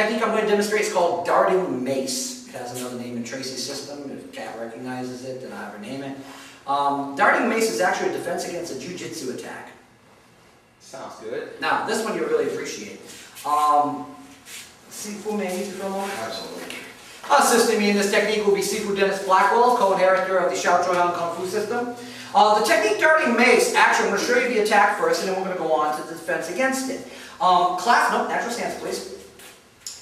technique I'm going to demonstrate is called darting mace. It has another name in Tracy's system. If Cat recognizes it, then I have her name it. Darting mace is actually a defense against a jujitsu attack. Sounds good. Now, this one you'll really appreciate. Sifu Mace for a moment? Absolutely. Assisting me in this technique will be Sifu Dennis Blackwell, co-inheritor of the Xiao Chuan Kung Fu system. The technique darting mace, actually I'm going to show you the attack first and then we're going to go on to the defense against it. Natural stance please.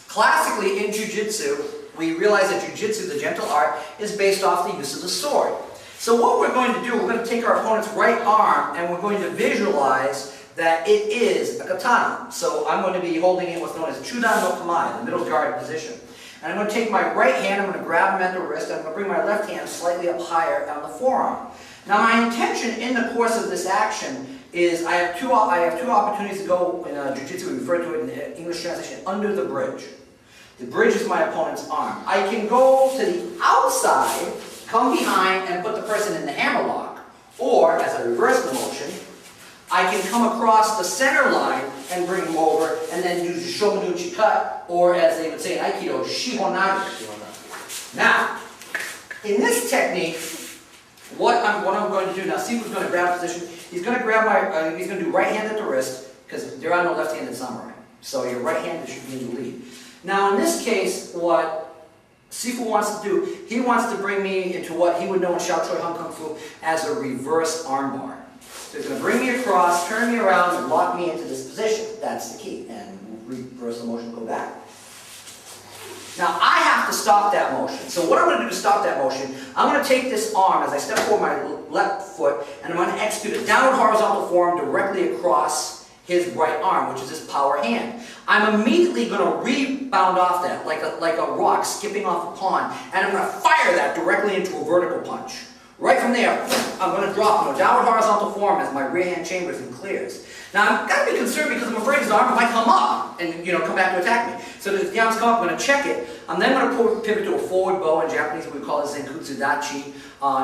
Classically in Jiu-Jitsu, we realize that Jiu-Jitsu, the gentle art, is based off the use of the sword. So what we're going to do, we're going to take our opponent's right arm and we're going to visualize that it is a katana. So I'm going to be holding it what's known as Chudan no Kamae, the middle guard position. And I'm going to take my right hand, I'm going to grab him at the wrist, and I'm going to bring my left hand slightly up higher on the forearm. Now my intention in the course of this action is I have two opportunities to go in Jiu-Jitsu, we refer to it in the English translation, under the bridge. The bridge is my opponent's arm. I can go to the outside, come behind, and put the person in the hammerlock. Or, as I reverse the motion, I can come across the center line and bring him over and then use the shomanuchi cut, or as they would say in Aikido, shihonage. Now, in this technique, what I'm going to do now, Sifu's going to grab position. He's going to grab my, he's going to do right hand at the wrist, because there are no left-handed samurai. So your right hand should be in the lead. Now, in this case, what Sifu wants to do, he wants to bring me into what he would know in Xiao Choi Hung Kung Fu as a reverse armbar. So he's going to bring me across, turn me around, and lock me into this position. That's the key. And reverse the motion, go back. Now, I have to stop that motion. So what I'm going to do to stop that motion, I'm going to take this arm as I step forward my left foot, and I'm going to execute a downward horizontal form directly across his right arm, which is his power hand. I'm immediately going to rebound off that, like a rock skipping off a pond, and I'm going to fire that directly into a vertical punch. Right from there, I'm going to drop in a downward horizontal form as my rear hand chambers and clears. Now, I've got to be concerned because I'm afraid his arm might come up and come back to attack me. So if the arms come up, I'm going to check it. I'm then going to pivot to a forward bow. In Japanese, we call it Zenkutsu Dachi.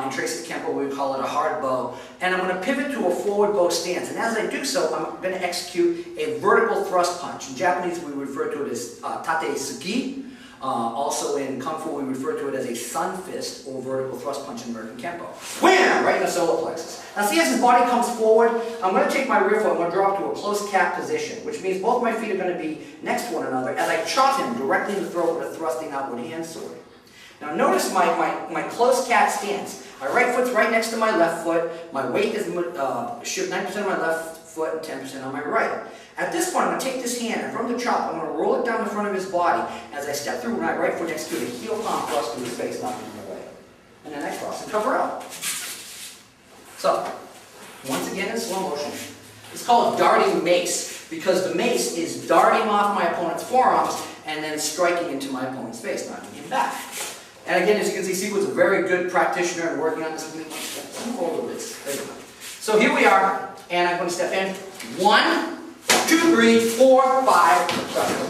In Tracy's Kempo, we call it a hard bow. And I'm going to pivot to a forward bow stance. And as I do so, I'm going to execute a vertical thrust punch. In Japanese, we refer to it as tate sugi. Also in Kung Fu, we refer to it as a sun fist or vertical thrust punch in American Kempo. Wham! Right in the solar plexus. Now see as his body comes forward, I'm going to take my rear foot, I'm going to drop to a close cap position, which means both my feet are going to be next to one another as I chop him directly in the throat with a thrusting outward hand sword. Now notice my close cat stance. My right foot's right next to my left foot, my weight is 90% on my left foot and 10% on my right. At this point, I'm going to take this hand and from the chop, I'm going to roll it down the front of his body as I step through my right foot, execute a heel palm thrust through his face, knocking him away. And then I cross and cover out. So, once again in slow motion, it's called darting mace because the mace is darting off my opponent's forearms and then striking into my opponent's face, knocking him back. And again, as you can see, Sifu is a very good practitioner and working on this with me. Move over this. There you go. So here we are, and I'm going to step in. 1, 2, 3, 4, 5.